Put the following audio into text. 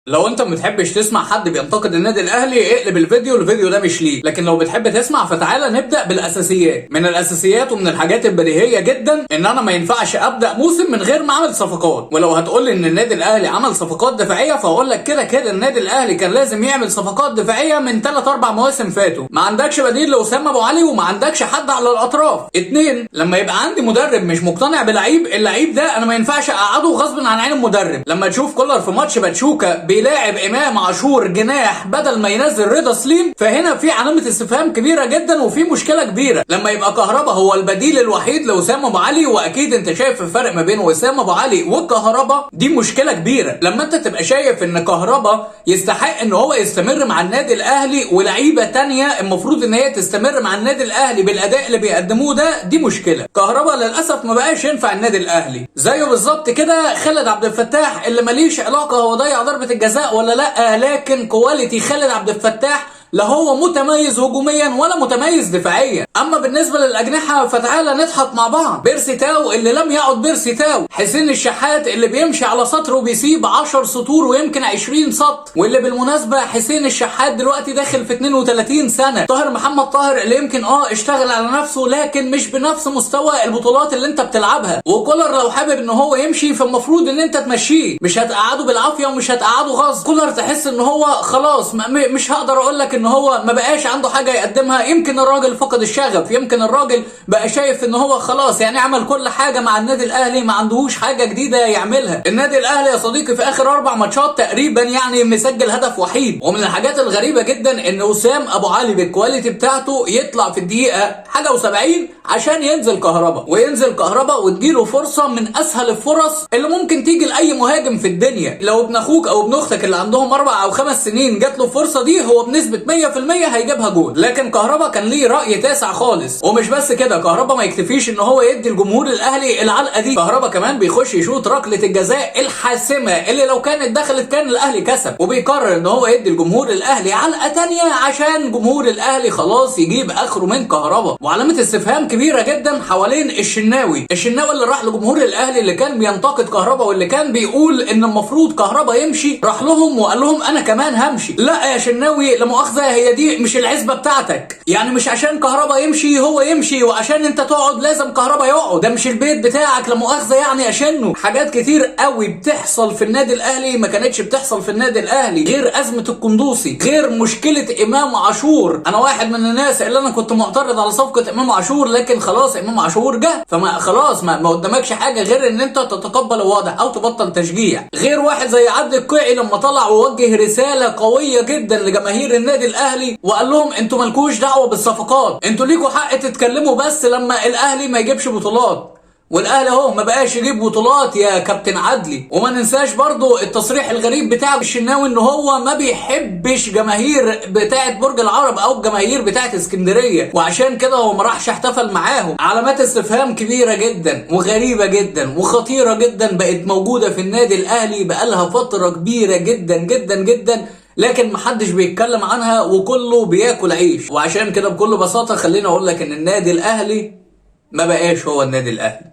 لو انت ما بتحبش تسمع حد بينتقد النادي الاهلي اقلب الفيديو ده مش ليك. لكن لو بتحب تسمع فتعالى نبدا بالاساسيات. من الاساسيات ومن الحاجات البديهيه جدا ان انا ما ينفعش ابدا موسم من غير ما اعمل صفقات. ولو هتقول لي ان النادي الاهلي عمل صفقات دفاعيه فاقول لك كده النادي الاهلي كان لازم يعمل صفقات دفاعيه من 3-4 مواسم فاتوا. ما عندكش بديل لاسامه ابو علي وما عندكش حد على الاطراف. 2 لما يبقى عندي مدرب مش مقتنع بلعيب، اللعيب ده انا ما ينفعش اقعده غصب عن عين المدرب. لما تشوف كولر في ماتش باتشوكا بيلاعب امام عاشور جناح بدل ما ينزل رضا سليم، فهنا في علامه استفهام كبيره جدا وفي مشكله كبيره. لما يبقى كهربا هو البديل الوحيد لوسام ابو علي، واكيد انت شايف الفرق ما بين وسام ابو علي وكهربا، دي مشكله كبيره. لما انت تبقى شايف ان كهربا يستحق ان هو يستمر مع النادي الاهلي ولعيبه تانية المفروض ان هي تستمر مع النادي الاهلي بالاداء اللي بيقدموه ده، دي مشكله. كهربا للاسف ما بقاش ينفع النادي الاهلي. زيه بالظبط كده خالد عبد الفتاح اللي ماليش علاقه هو ضيع ضربه الجزاء ولا لا، لكن كواليتي خالد عبد الفتاح لا هو متميز هجوميا ولا متميز دفاعيا. اما بالنسبه للاجنحه فتعالى نضحك مع بعض. بيرسي تاو اللي لم يعد بيرسي تاو، حسين الشحات اللي بيمشي على سطر وبيسيب 10 سطور ويمكن 20 سطر، واللي بالمناسبه حسين الشحات دلوقتي داخل في 32 سنه. طاهر محمد طاهر اللي يمكن اشتغل على نفسه لكن مش بنفس مستوى البطولات اللي انت بتلعبها. وكولر لو حابب ان هو يمشي فالمفروض ان انت تمشيه، مش هتقعده بالعافيه ومش هتقعده غصب. كولر تحس ان هو خلاص مش هقدر اقول لك ان هو ما بقاش عنده حاجه يقدمها. يمكن الراجل فقد الشغف، يمكن الراجل بقى شايف ان هو خلاص يعني عمل كل حاجه مع النادي الاهلي، ما عندهوش حاجه جديده يعملها. النادي الاهلي يا صديقي في اخر 4 ماتشات تقريبا يعني مسجل هدف وحيد. ومن الحاجات الغريبه جدا ان وسام ابو علي بالكواليتي بتاعته يطلع في الدقيقه حاجه و70 عشان ينزل كهربا، وينزل كهربا وتجيله فرصه من اسهل الفرص اللي ممكن تيجي لاي مهاجم في الدنيا. لو ابن اخوك او ابن اختك اللي عندهم 4 أو 5 سنين جات له الفرصه دي هو بنسبه 100% هيجيبها جول. لكن كهربا كان ليه راي تاسع خالص. ومش بس كده، كهربا ما يكتفيش ان هو يدي الجمهور الاهلي العلقه دي، كهربا كمان بيخش يشوط ركله الجزاء الحاسمه اللي لو كانت دخلت كان الاهلي كسب، وبيقرر ان هو يدي الجمهور الاهلي علقه تانية عشان جمهور الاهلي خلاص يجيب اخره من كهربا. وعلامه استفهام كبيره جدا حوالين الشناوي اللي راح لجمهور الاهلي اللي كان بينتقد كهربا واللي كان بيقول ان المفروض كهربا يمشي، راح لهم وقال لهم انا كمان همشي. لا يا شناوي لا مؤاخذه، هي دي مش العزبه بتاعتك. يعني مش عشان كهربا يمشي هو يمشي وعشان انت تقعد لازم كهربا يقعد، ده مش البيت بتاعك لا مؤاخذه يعني. عشانه حاجات كتير قوي بتحصل في النادي الاهلي ما كانتش بتحصل في النادي الاهلي، غير ازمه القندوسي، غير مشكله امام عاشور. انا واحد من الناس اللي انا كنت معترض على صفقه امام عاشور، لكن خلاص امام عاشور جه فما خلاص ما قدامكش حاجه غير ان انت تتقبل الوضع او تبطل تشجيع. غير واحد زي عبد القيعي لما طلع ووجه رساله قويه جدا لجماهير النادي الاهلي وقال لهم انتوا مالكوش دعوه بالصفقات، انتوا ليكوا حق تتكلموا بس لما الاهلي ما يجيبش بطولات. والاهلي اهو ما بقاش يجيب بطولات يا كابتن عدلي. وما ننساش برضو التصريح الغريب بتاع الشناوي ان هو ما بيحبش جماهير بتاعه برج العرب او الجماهير بتاعه اسكندريه، وعشان كده هو ما راحش احتفل معاهم. علامات استفهام كبيره جدا وغريبه جدا وخطيره جدا بقت موجوده في النادي الاهلي بقالها فتره كبيره جدا جدا جدا، لكن محدش بيتكلم عنها وكله بياكل عيش. وعشان كده بكل بساطه خليني اقول لك ان النادي الاهلي ما بقاش هو النادي الاهلي.